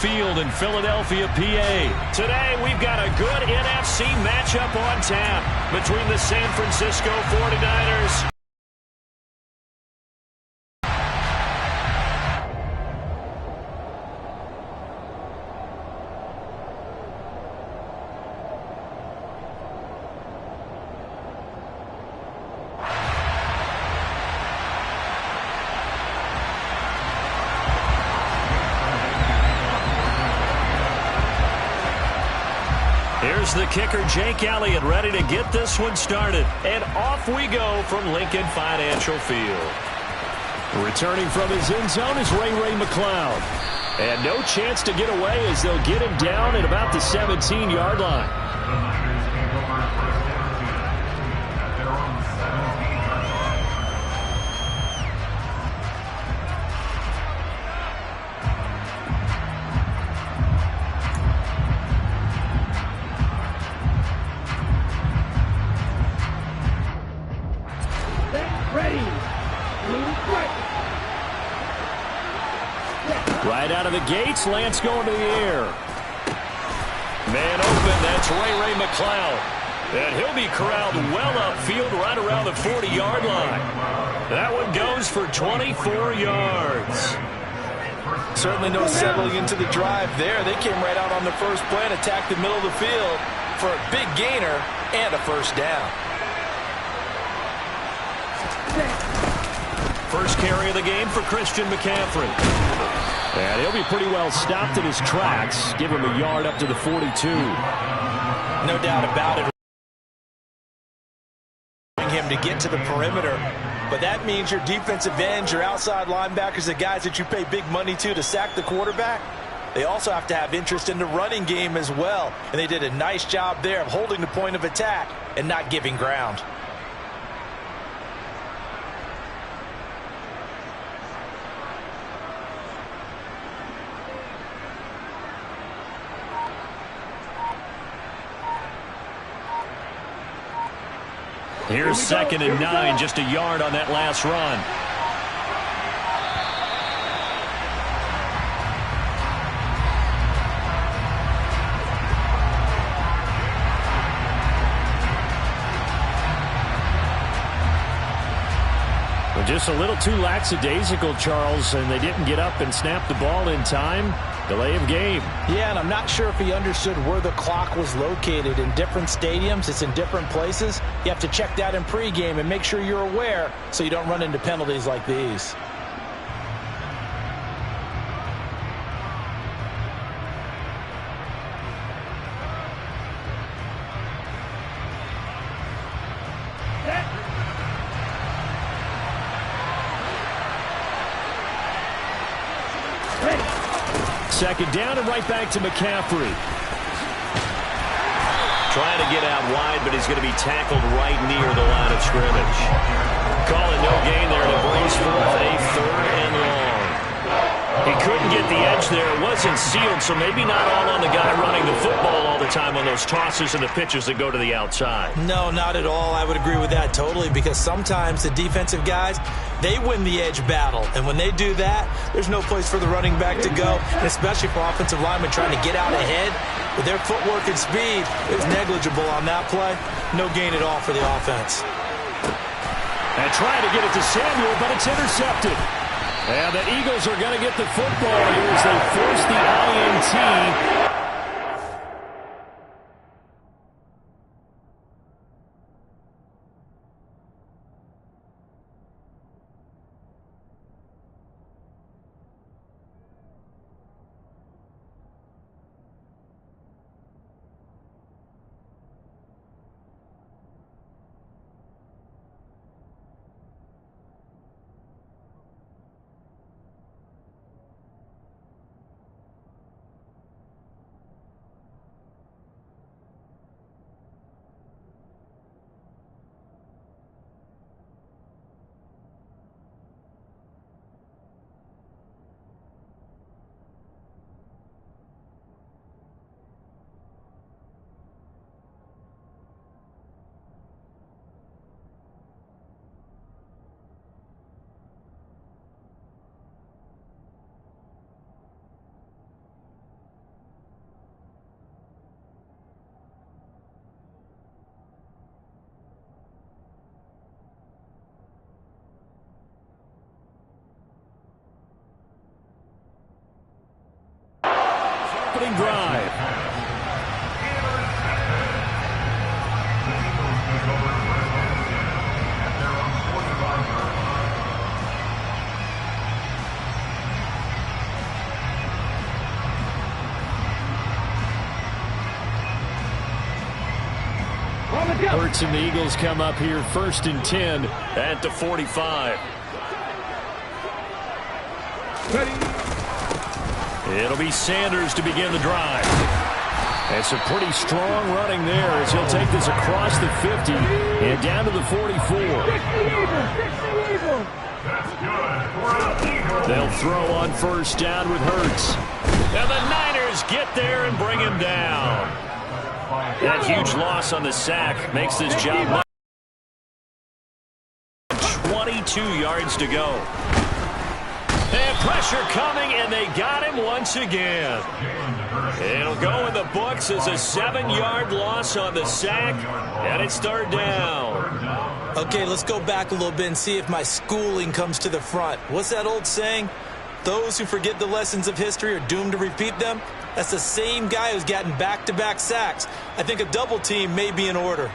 Field in Philadelphia, PA. Today, we've got a good NFC matchup on tap between the San Francisco 49ers. Here's the kicker, Jake Elliott, ready to get this one started. And off we go from Lincoln Financial Field. Returning from his end zone is Ray McCloud. And no chance to get away as they'll get him down at about the 17-yard line. Right out of the gates, Lance going to the air. Man open, that's Ray McCloud. And he'll be corralled well upfield right around the 40-yard line. That one goes for 24 yards. Certainly no settling into the drive there. They came right out on the first play and attacked the middle of the field for a big gainer and a first down. First carry of the game for Christian McCaffrey. And he'll be pretty well stopped in his tracks. Give him a yard up to the 42. No doubt about it. Him to get to the perimeter. But that means your defensive ends, your outside linebackers, the guys that you pay big money to sack the quarterback, they also have to have interest in the running game as well. And they did a nice job there of holding the point of attack and not giving ground. Here's 2nd and 9, just a yard on that last run. Well, just a little too lackadaisical, Charles, and they didn't get up and snap the ball in time. Delay of game. Yeah, and I'm not sure if he understood where the clock was located. In different stadiums, it's in different places. You have to check that in pregame and make sure you're aware so you don't run into penalties like these. Second down and right back to McCaffrey. Trying to get out wide, but he's going to be tackled right near the line of scrimmage. Calling no gain there, and it brings forth a 3rd and long. He couldn't get the edge there. It wasn't sealed, so maybe not all on the guy running the football all the time on those tosses and the pitches that go to the outside. No, not at all. I would agree with that totally, because sometimes the defensive guys, they win the edge battle. And when they do that, there's no place for the running back to go, and especially for offensive linemen trying to get out ahead. With their footwork and speed, it was negligible on that play. No gain at all for the offense. And trying to get it to Samuel, but it's intercepted. And the Eagles are going to get the football here as they force the INT. opening drive. Hurts and the Eagles come up here 1st and 10 at the 45. It'll be Sanders to begin the drive. It's a pretty strong running there as he'll take this across the 50 and down to the 44. They'll throw on 1st down with Hurts. And the Niners get there and bring him down. That huge loss on the sack makes this job much. 22 yards to go. And pressure coming, and they got him once again. It'll go in the books as a 7-yard loss on the sack, and it's 3rd down. Okay, let's go back a little bit and see if my schooling comes to the front. What's that old saying? Those who forget the lessons of history are doomed to repeat them. That's the same guy who's gotten back-to-back sacks. I think a double team may be in order.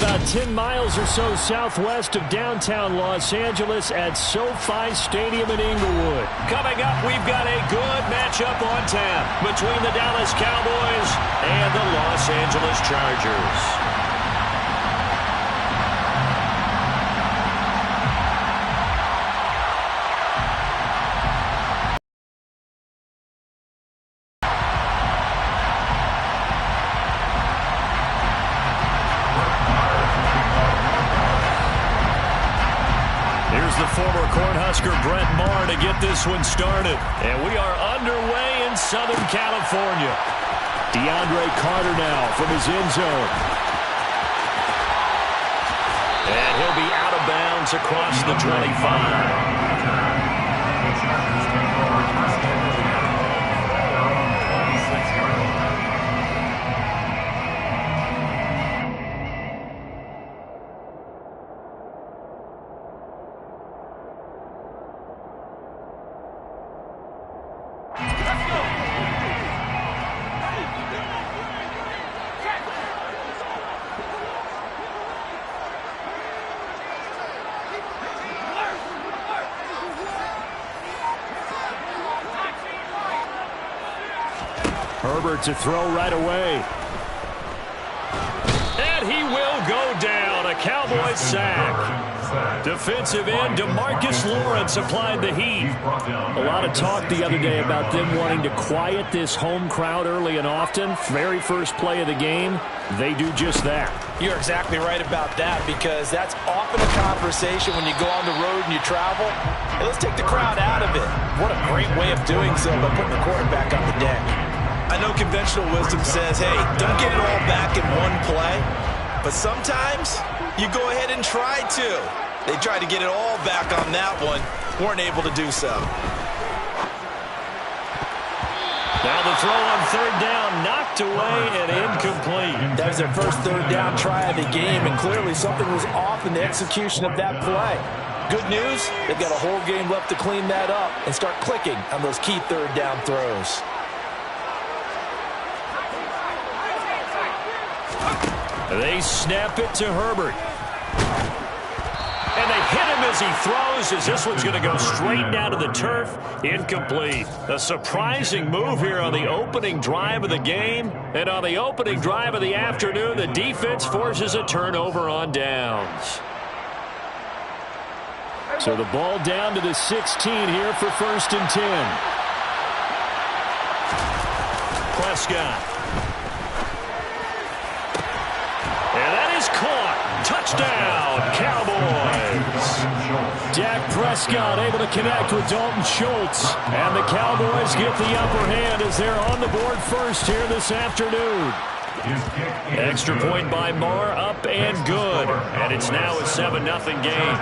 about 10 miles or so southwest of downtown Los Angeles at SoFi Stadium in Inglewood. Coming up, we've got a good matchup on tap between the Dallas Cowboys and the Los Angeles Chargers. The former Cornhusker Brett Maher to get this one started. And we are underway in Southern California. DeAndre Carter now from his end zone. And he'll be out of bounds across the 25. Herbert to throw right away. And he will go down. A Cowboys sack. Defensive end DeMarcus Lawrence applied the heat. A lot of talk the other day about them wanting to quiet this home crowd early and often. Very first play of the game, they do just that. You're exactly right about that, because that's often a conversation when you go on the road and you travel. Hey, let's take the crowd out of it. What a great way of doing so by putting the quarterback on the deck. I know conventional wisdom says, hey, don't get it all back in one play. But sometimes you go ahead and try to. They tried to get it all back on that one. Weren't able to do so. Now the throw on third down, knocked away and incomplete. That was their first third down try of the game, and clearly something was off in the execution of that play. Good news, they've got a whole game left to clean that up and start clicking on those key third down throws. They snap it to Herbert. And they hit him as he throws, as this one's going to go straight down to the turf. Incomplete. A surprising move here on the opening drive of the game. And on the opening drive of the afternoon, the defense forces a turnover on downs. So the ball down to the 16 here for 1st and 10. Prescott. And that is caught. Touchdown, Cowboys. Dak Prescott able to connect with Dalton Schultz. And the Cowboys get the upper hand as they're on the board first here this afternoon. Extra point by Maher, up and good. And it's now a 7-0 game.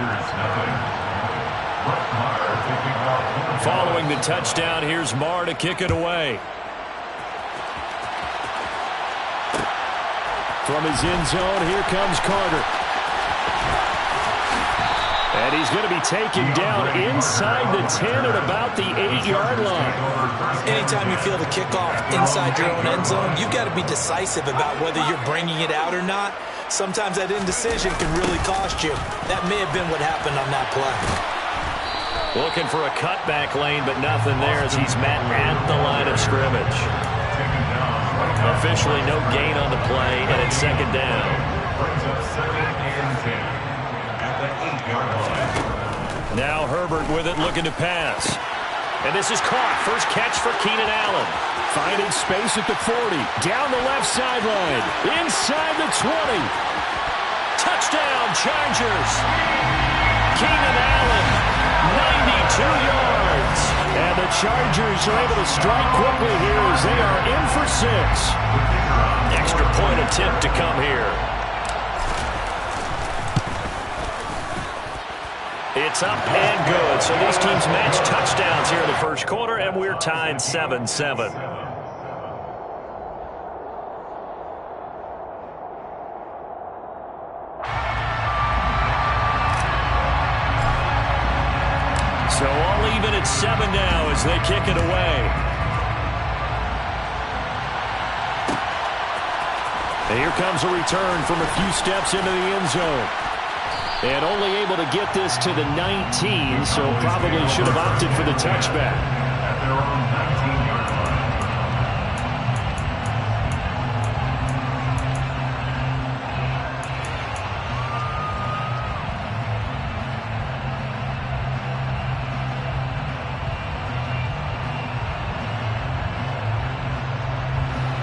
Following the touchdown, here's Maher to kick it away. From his end zone, here comes Carter. And he's going to be taken down inside the 10 at about the 8-yard line. Anytime you feel the kickoff inside your own end zone, you've got to be decisive about whether you're bringing it out or not. Sometimes that indecision can really cost you. That may have been what happened on that play. Looking for a cutback lane, but nothing there as he's met at the line of scrimmage. Officially no gain on the play, and it's 2nd down. Now Herbert with it, looking to pass. And this is caught. First catch for Keenan Allen. Finding space at the 40. Down the left sideline. Inside the 20. Touchdown, Chargers. Keenan Allen, 92 yards. And the Chargers are able to strike quickly here as they are in for 6. Extra point attempt to come here. It's up and good. So these teams match touchdowns here in the first quarter, and we're tied 7-7. So all even at 7 now as they kick it away. And here comes a return from a few steps into the end zone. And only able to get this to the 19, so probably should have opted for the touchback. At their own 19-yard line.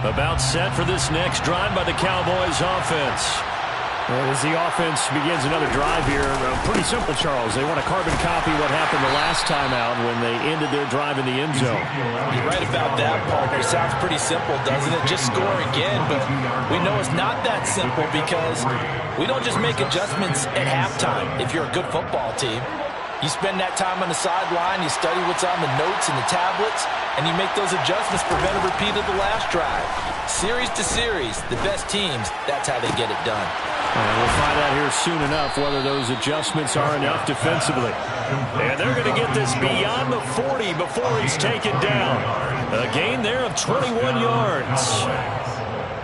About set for this next drive by the Cowboys offense. As the offense begins another drive here, pretty simple, Charles. They want to carbon copy what happened the last time out when they ended their drive in the end zone. You're right about that, partner. Sounds pretty simple, doesn't it? Just score again, but we know it's not that simple because we don't just make adjustments at halftime if you're a good football team. You spend that time on the sideline, you study what's on the notes and the tablets, and you make those adjustments to prevent a repeat of the last drive. Series to series, the best teams, that's how they get it done. And we'll find out here soon enough whether those adjustments are enough defensively. And they're going to get this beyond the 40 before he's taken down. A gain there of 21 yards.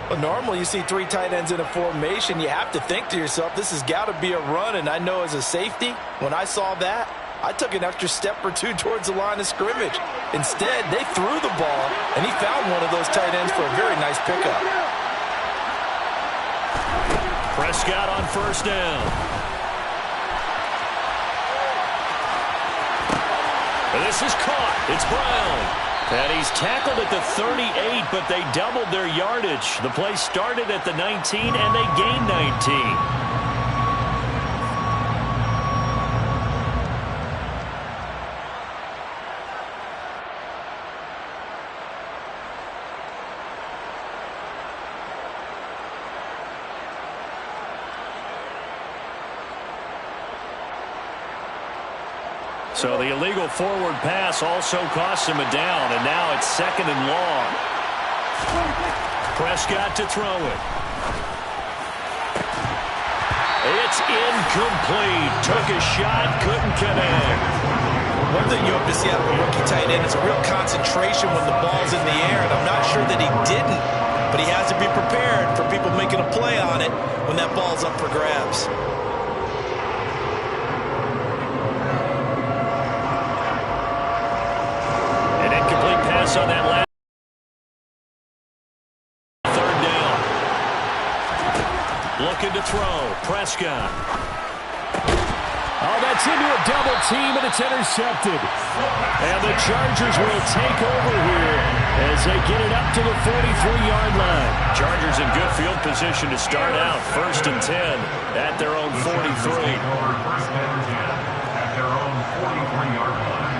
Well, normally you see three tight ends in a formation. You have to think to yourself, this has got to be a run. And I know as a safety, when I saw that, I took an extra step or two towards the line of scrimmage. Instead, they threw the ball, and he found one of those tight ends for a very nice pickup. Prescott on first down. And this is caught. It's Brown. And he's tackled at the 38, but they doubled their yardage. The play started at the 19, and they gained 19. So the illegal forward pass also costs him a down, and now it's second and long. Prescott to throw it. It's incomplete. Took a shot, couldn't connect. One thing you hope to see out of a rookie tight end is a real concentration when the ball's in the air, and I'm not sure that he didn't, but he has to be prepared for people making a play on it when that ball's up for grabs. On that last third down. Looking to throw. Prescott. Oh, that's into a double team, and it's intercepted. And the Chargers will take over here as they get it up to the 43-yard line. Chargers in good field position to start out. 1st and 10 at their own 43. First and 10 at their own 43-yard line.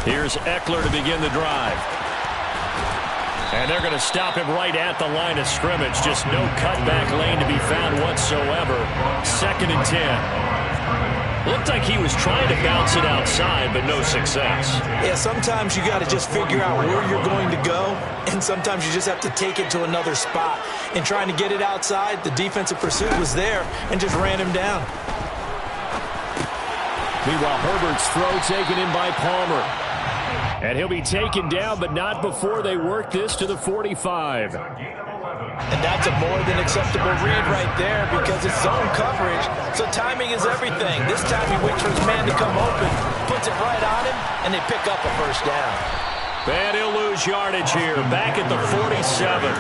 Here's Eckler to begin the drive. And they're going to stop him right at the line of scrimmage. Just no cutback lane to be found whatsoever. 2nd and 10. Looked like he was trying to bounce it outside, but no success. Yeah, sometimes you got to just figure out where you're going to go, and sometimes you just have to take it to another spot. And trying to get it outside, the defensive pursuit was there and just ran him down. Meanwhile, Herbert's throw taken in by Palmer. And he'll be taken down, but not before they work this to the 45. And that's a more than acceptable read right there because it's zone coverage, so timing is everything. This time he waits for his man to come open, puts it right on him, and they pick up a first down. And he'll lose yardage here, back at the 47.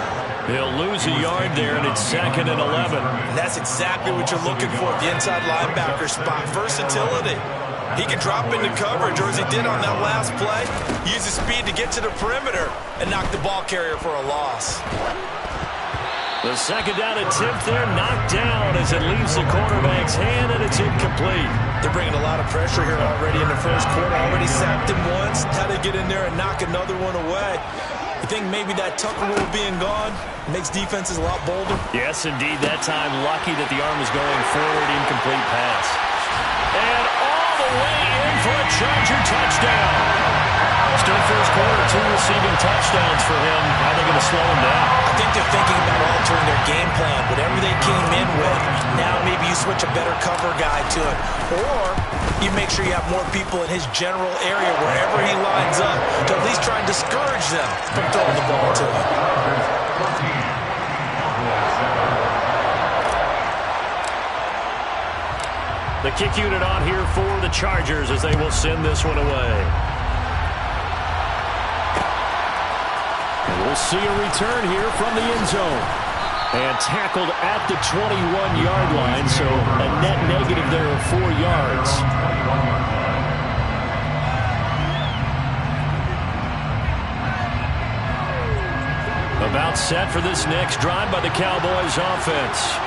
He'll lose a yard there, and it's 2nd and 11. And that's exactly what you're looking for at the inside linebacker spot, versatility. He can drop into coverage, or as he did on that last play, use his speed to get to the perimeter and knock the ball carrier for a loss. The second down attempt there knocked down as it leaves the quarterback's hand, and it's incomplete. They're bringing a lot of pressure here already in the first quarter. Already sacked him once. How to get in there and knock another one away. You think maybe that Tucker rule being gone makes defenses a lot bolder? Yes, indeed. That time lucky that the arm was going forward. Incomplete pass. And all the way in for a Charger touchdown. still first quarter, 2 receiving touchdowns for him. How are they going to slow him down? I think they're thinking about altering their game plan. Whatever they came in with, now maybe you switch a better cover guy to it. Or you make sure you have more people in his general area wherever he lines up to at least try and discourage them from throwing the ball to him. The kick unit on here for the Chargers as they will send this one away. And we'll see a return here from the end zone. And tackled at the 21-yard line, so a net negative there of 4 yards. About set for this next drive by the Cowboys offense.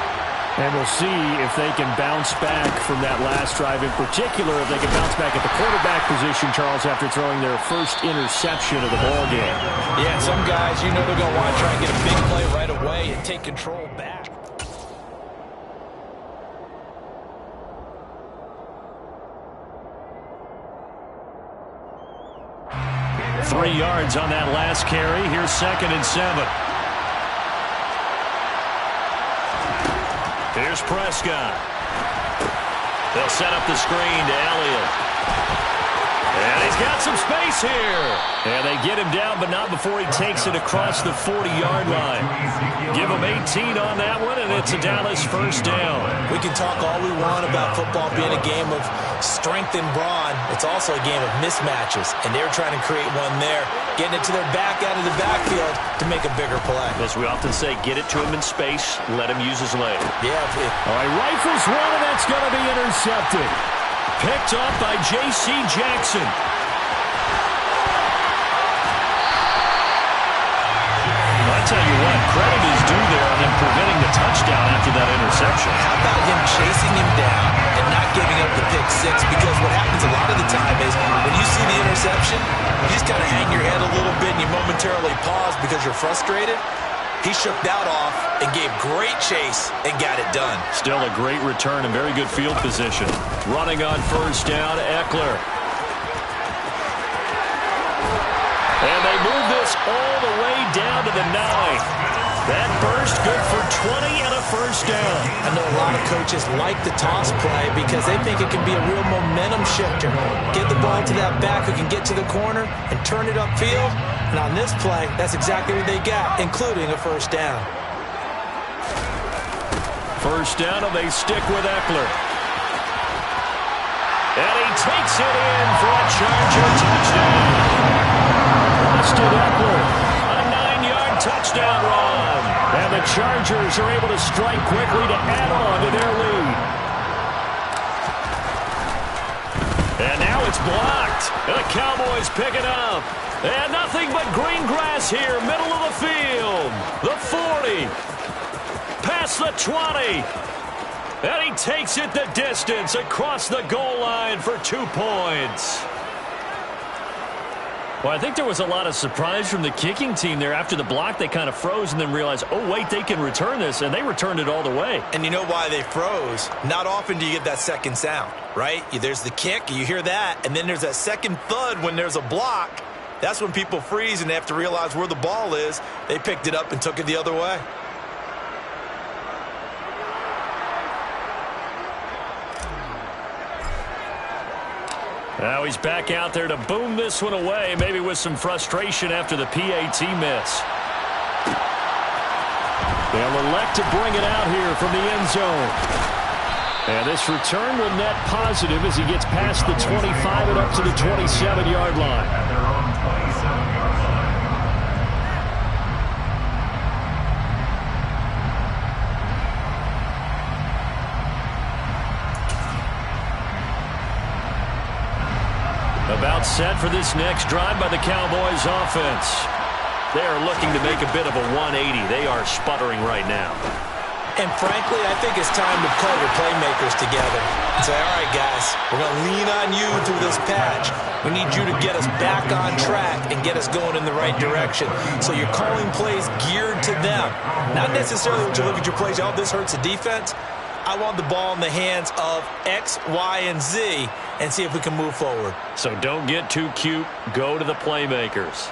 And we'll see if they can bounce back from that last drive. In particular, if they can bounce back at the quarterback position, Charles, after throwing their first interception of the ball game. Yeah, some guys, you know they're going to want to try and get a big play right away and take control back. Three yards on that last carry. Here's 2nd and 7. Here's Prescott. They'll set up the screen to Elliott. And he's got some space here. And they get him down, but not before he takes it across the 40-yard line. Give him 18 on that one, and it's a Dallas first down. We can talk all we want about football being a game of strength and brawn. It's also a game of mismatches, and they're trying to create one there, getting it to their back out of the backfield to make a bigger play. As we often say, get it to him in space, let him use his leg. Yeah. All right, rifles one, and that's going to be intercepted. Picked up by J.C. Jackson. I tell you what, credit is due there on him preventing the touchdown after that interception. How about him chasing him down and not giving up the pick six? Because what happens a lot of the time is when you see the interception, you just kind of hang your head a little bit and you momentarily pause because you're frustrated. He shook that off and gave great chase and got it done. Still a great return and very good field position. Running on first down, Eckler. And they move this all the way down to the 9. That burst good for 20 and a first down. I know a lot of coaches like the toss play because they think it can be a real momentum shifter. Get the ball to that back who can get to the corner and turn it upfield. And on this play, that's exactly what they got, including a first down. First down, and they stick with Eckler. And he takes it in for a Charger touchdown. Austin Eckler, a 9-yard touchdown run. And the Chargers are able to strike quickly to add on to their lead. And now it's blocked. And the Cowboys pick it up. And nothing but green grass here, middle of the field. The 40. Past the 20. And he takes it the distance across the goal line for 2 points. Well, I think there was a lot of surprise from the kicking team there. After the block, they kind of froze and then realized, oh, wait, they can return this. And they returned it all the way. And you know why they froze? Not often do you get that second sound, right? There's the kick, you hear that, and then there's that second thud when there's a block. That's when people freeze and they have to realize where the ball is. They picked it up and took it the other way. Now he's back out there to boom this one away, maybe with some frustration after the PAT miss. They'll elect to bring it out here from the end zone. And this return will net positive as he gets past the 25 and up to the 27-yard line. About set for this next drive by the Cowboys offense. They are looking to make a bit of a 180. They are sputtering right now. And frankly, I think it's time to call your playmakers together and say, all right, guys, we're going to lean on you through this patch. We need you to get us back on track and get us going in the right direction. So you're calling plays geared to them. Not necessarily when you look at your plays, oh, this hurts the defense. I want the ball in the hands of X, Y, and Z and see if we can move forward. So don't get too cute. Go to the playmakers.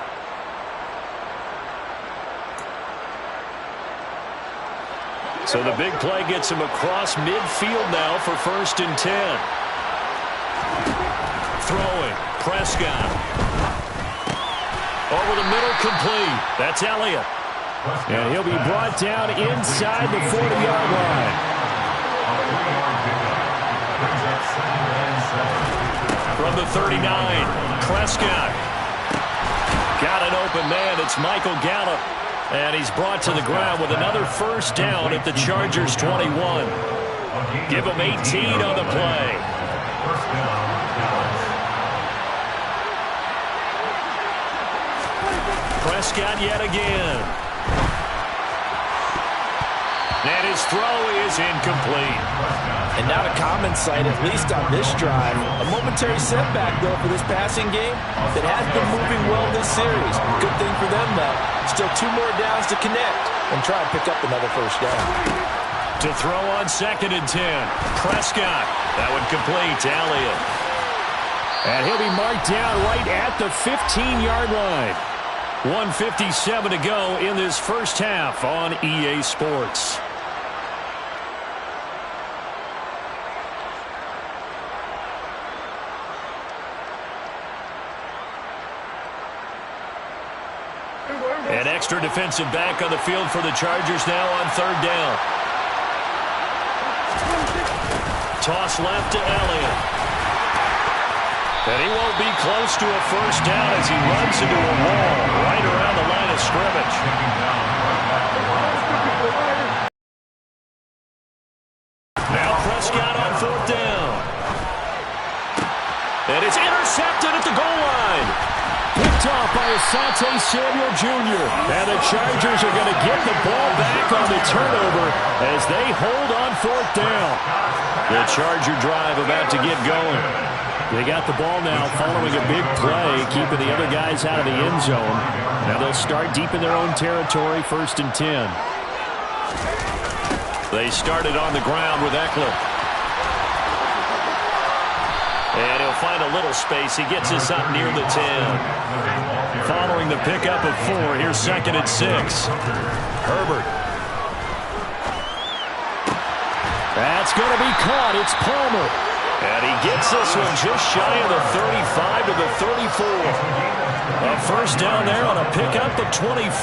So the big play gets him across midfield now for 1st and 10. Throwing. Prescott. Over the middle, complete. That's Elliott. And he'll be brought down inside the 40-yard line. From the 39, Prescott. Got an open man. It's Michael Gallup. And he's brought to the ground with another 1st down at the Chargers' 21. Give him 18 on the play. Prescott yet again. And his throw is incomplete. And not a common sight, at least on this drive. A momentary setback, though, for this passing game that has been moving well this series. Good thing for them, though. Still 2 more downs to connect and try and pick up another 1st down. To throw on 2nd and 10. Prescott. That one complete to Elliott. And he'll be marked down right at the 15-yard line. 1:57 to go in this first half on EA Sports. An extra defensive back on the field for the Chargers now on 3rd down. Toss left to Elliott. And he won't be close to a 1st down as he runs into a wall right around the line of scrimmage. Now Prescott on 4th down. And it's intercepted at the goal line. Picked off by Asante Samuel Jr. And the Chargers are going to get the ball back on the turnover as they hold on 4th down. The Charger drive about to get going. They got the ball now following a big play, keeping the other guys out of the end zone. Now they'll start deep in their own territory, 1st and 10. They started on the ground with Eckler. And he'll find a little space. He gets us up near the 10. Following the pickup of 4, here's 2nd and 6. Herbert. That's going to be caught. It's Palmer. And he gets this one just shy of the 35 to the 34. A 1st down there on a pickup of 25.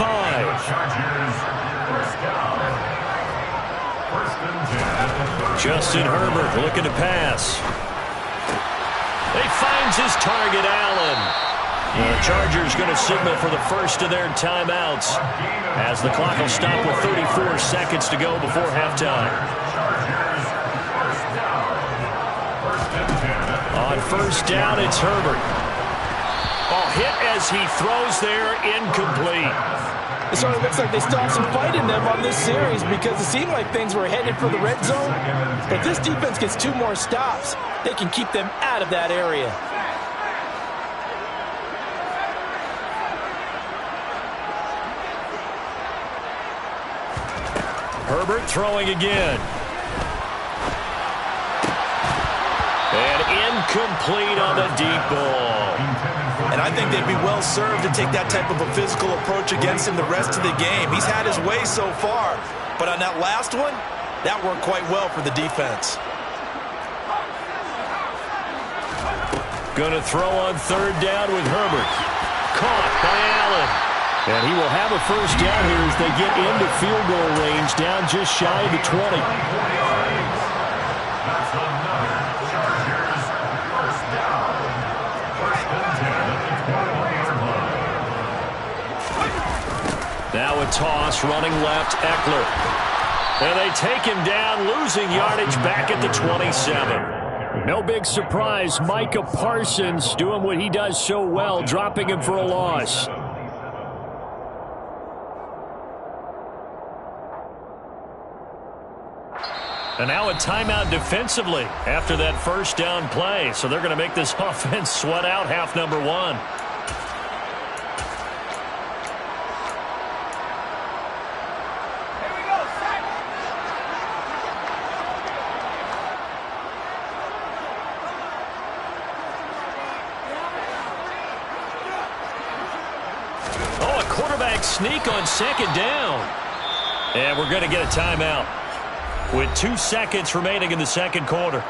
Justin Herbert looking to pass. He finds his target, Allen. The Chargers going to signal for the 1st of their timeouts as the clock will stop with 34 seconds to go before halftime. On 1st down, it's Herbert. Oh, hit as he throws there, incomplete. It sort of looks like they still have some fight in them on this series because it seemed like things were headed for the red zone. But this defense gets 2 more stops. They can keep them out of that area. Herbert throwing again. And incomplete on the deep ball. And I think they'd be well served to take that type of a physical approach against him the rest of the game. He's had his way so far. But on that last one, that worked quite well for the defense. Going to throw on 3rd down with Herbert. Caught by Allen. And he will have a 1st down here as they get into field goal range down just shy of the 20. Now a toss running left, Eckler. And they take him down, losing yardage back at the 27. No big surprise, Micah Parsons doing what he does so well, dropping him for a loss. And now a timeout defensively after that 1st down play. So they're going to make this offense sweat out half number 1. sneak on second down. And we're going to get a timeout with 2 seconds remaining in the second quarter.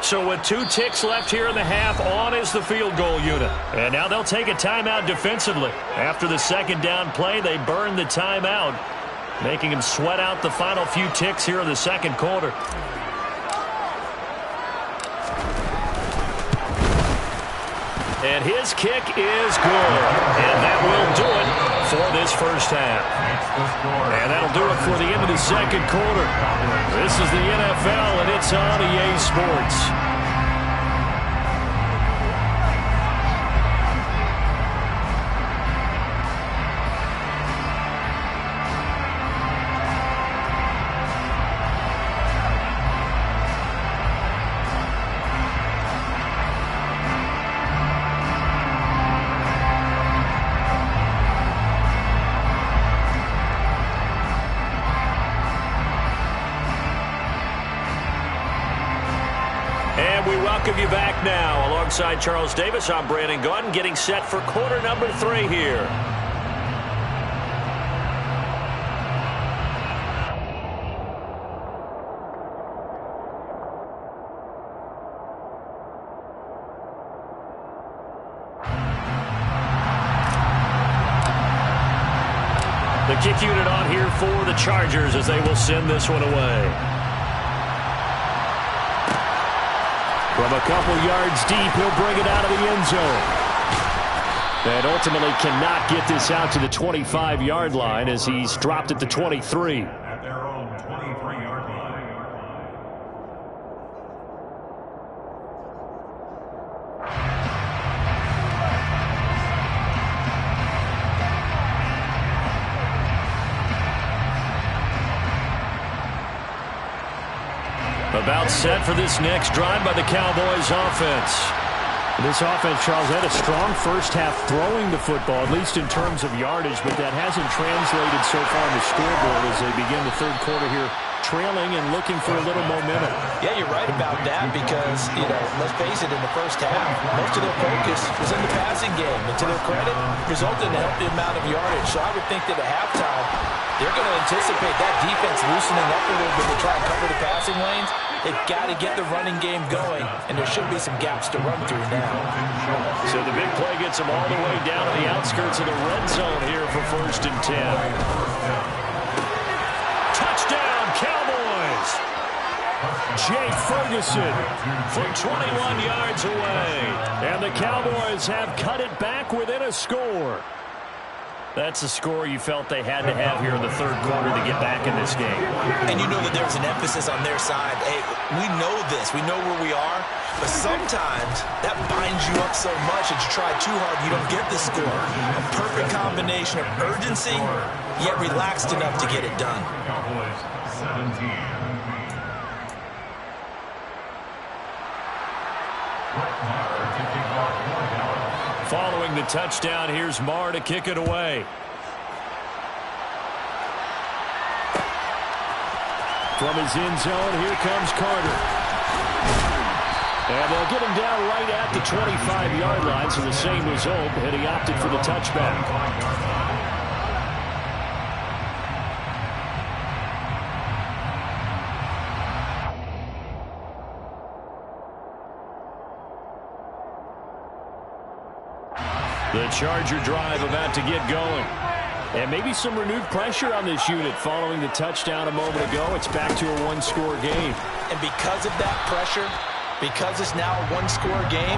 So with 2 ticks left here in the half, on is the field goal unit. And now they'll take a timeout defensively. After the second down play, they burn the timeout, making him sweat out the final few ticks here in the second quarter. And his kick is good. And that will do it for this first half. And that'll do it for the end of the second quarter. This is the NFL, and it's on EA Sports. Welcome you back now. Alongside Charles Davis, I'm Brandon Gaudin, getting set for quarter number 3 here. The kick unit on here for the Chargers as they will send this one away. From a couple yards deep, he'll bring it out of the end zone. And ultimately cannot get this out to the 25-yard line as he's dropped at the 23. At their own 23-yard line. About set for this next drive by the Cowboys offense. This offense, Charles, had a strong first half throwing the football, at least in terms of yardage, but that hasn't translated so far in the scoreboard as they begin the third quarter here, trailing and looking for a little momentum. Yeah, you're right about that because, let's face it, in the first half, most of their focus was in the passing game. And to their credit, resulted in a healthy amount of yardage. So I would think that at halftime, they're going to anticipate that defense loosening up a little bit to try and cover the passing lanes. They've got to get the running game going, and there should be some gaps to run through now. So the big play gets them all the way down to the outskirts of the red zone here for 1st and 10. Touchdown, Cowboys! Jay Ferguson from 21 yards away. And the Cowboys have cut it back within a score. That's the score you felt they had to have here in the third quarter to get back in this game. And you know that there was an emphasis on their side. Hey, we know this. We know where we are. But sometimes that binds you up so much that you try too hard, you don't get the score. A perfect combination of urgency, yet relaxed enough to get it done. Cowboys 17. Following the touchdown, here's Marr to kick it away. From his end zone, here comes Carter. And they'll get him down right at the 25-yard line, so the same result, and he opted for the touchback. The Charger drive about to get going. And maybe some renewed pressure on this unit following the touchdown a moment ago. It's back to a one-score game. And because of that pressure, because it's now a one-score game,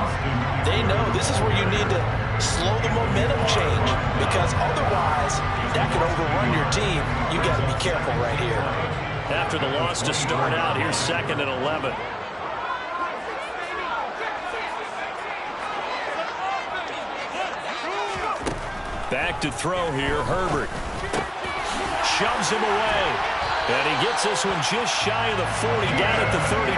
they know this is where you need to slow the momentum change. Because otherwise, that could overrun your team. You got to be careful right here. After the loss to start out, here's 2nd and 11. Back to throw here, Herbert. Shoves him away. And he gets this one just shy of the 40, down at the 39.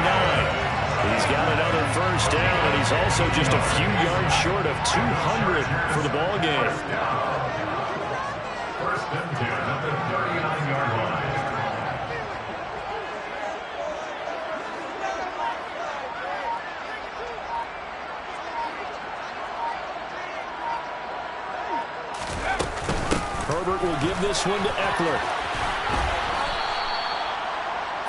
He's got another first down, and he's also just a few yards short of 200 for the ball game. 1st and 10 at the 39-yard line. Herbert will give this one to Eckler.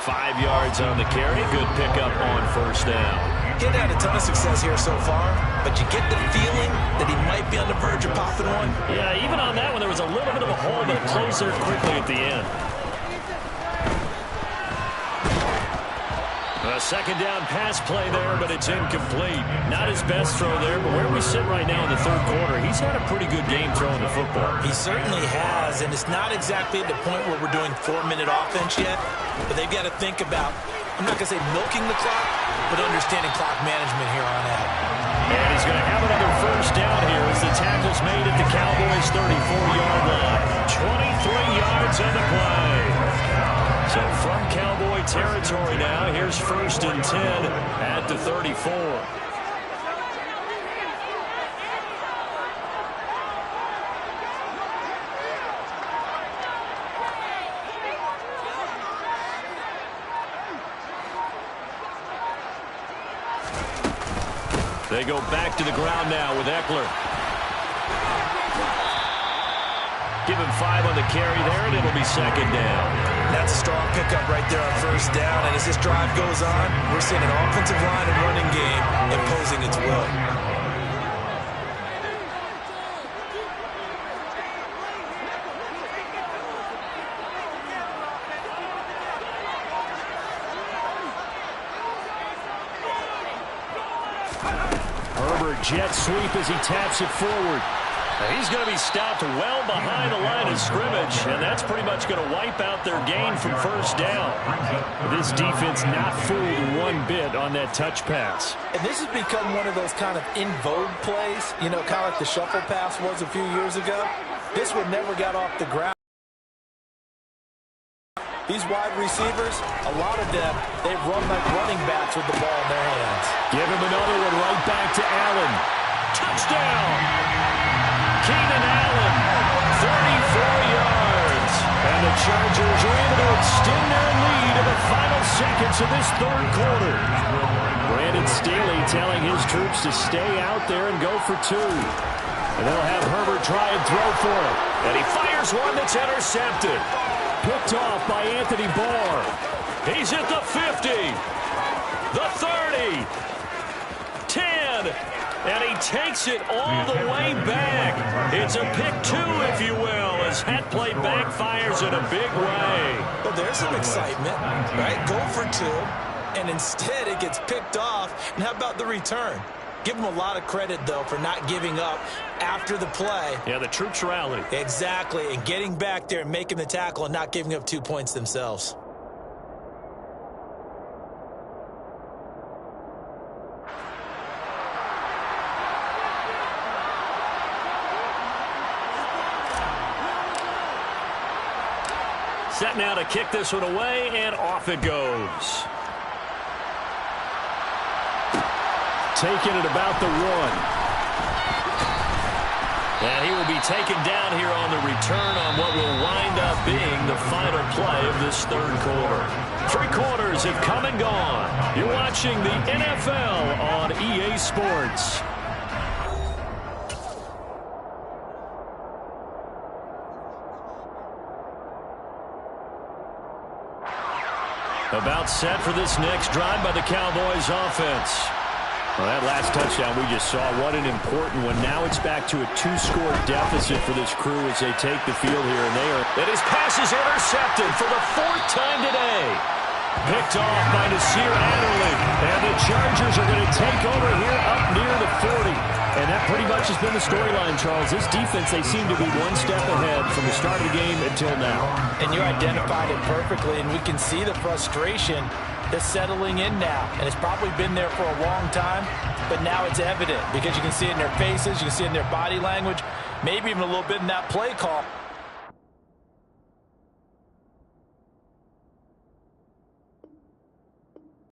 5 yards on the carry. Good pickup on first down. He hadn't had a ton of success here so far, but you get the feeling that he might be on the verge of popping one. Yeah, even on that one, there was a little bit of a hole, but it closed there quickly at the end. A second down pass play there, but it's incomplete. Not his best throw there, but where we sit right now in the third quarter, he's had a pretty good game throwing the football. He certainly has, and it's not exactly at the point where we're doing 4-minute offense yet, but they've got to think about, I'm not going to say milking the clock, but understanding clock management here on out. And he's going to have another first down here as the tackle's made at the Cowboys' 34-yard line. 23 yards on the play. So from Cowboy territory now, here's 1st and 10 at the 34. They go back to the ground now with Eckler. Give him 5 on the carry there, and it'll be second down. That's a strong pickup right there on first down, and as this drive goes on, we're seeing an offensive line and running game imposing its will. Herbert jet sweep as he taps it forward. He's going to be stopped well behind the line of scrimmage, and that's pretty much going to wipe out their gain from first down. This defense not fooled one bit on that touch pass. And this has become one of those kind of in vogue plays, you know, kind of like the shuffle pass was a few years ago. This one never got off the ground. These wide receivers, a lot of them, they've run like running backs with the ball in their hands. Give him another one right back to Allen. Touchdown! Keenan Allen, 34 yards. And the Chargers are able to extend their lead in the final seconds of this third quarter. Brandon Staley telling his troops to stay out there and go for 2. And they'll have Herbert try and throw for it. And he fires one that's intercepted. Picked off by Anthony Barr. He's at the 50, the 30, 10, and he takes it all the way back. It's a pick 2, if you will, as that play backfires in a big way. Well, there's some excitement, right? Go for 2, and instead it gets picked off. And how about the return? Give him a lot of credit, though, for not giving up after the play. Yeah, the troops rallied. Exactly, and getting back there and making the tackle and not giving up 2 points themselves. Set now to kick this one away, and off it goes. Taking it about the 1. And he will be taken down here on the return on what will wind up being the final play of this third quarter. 3 quarters have come and gone. You're watching the NFL on EA Sports. About set for this next drive by the Cowboys offense. Well, that last touchdown we just saw, what an important one. Now it's back to a 2-score deficit for this crew as they take the field here. And his pass is intercepted for the 4th time today. Picked off by Nasir Adderley. And the Chargers are going to take over here up near the 40. And that pretty much has been the storyline, Charles. This defense, they seem to be one step ahead from the start of the game until now. And you identified it perfectly, and we can see the frustration that's settling in now. And it's probably been there for a long time, but now it's evident because you can see it in their faces, you can see it in their body language, maybe even a little bit in that play call.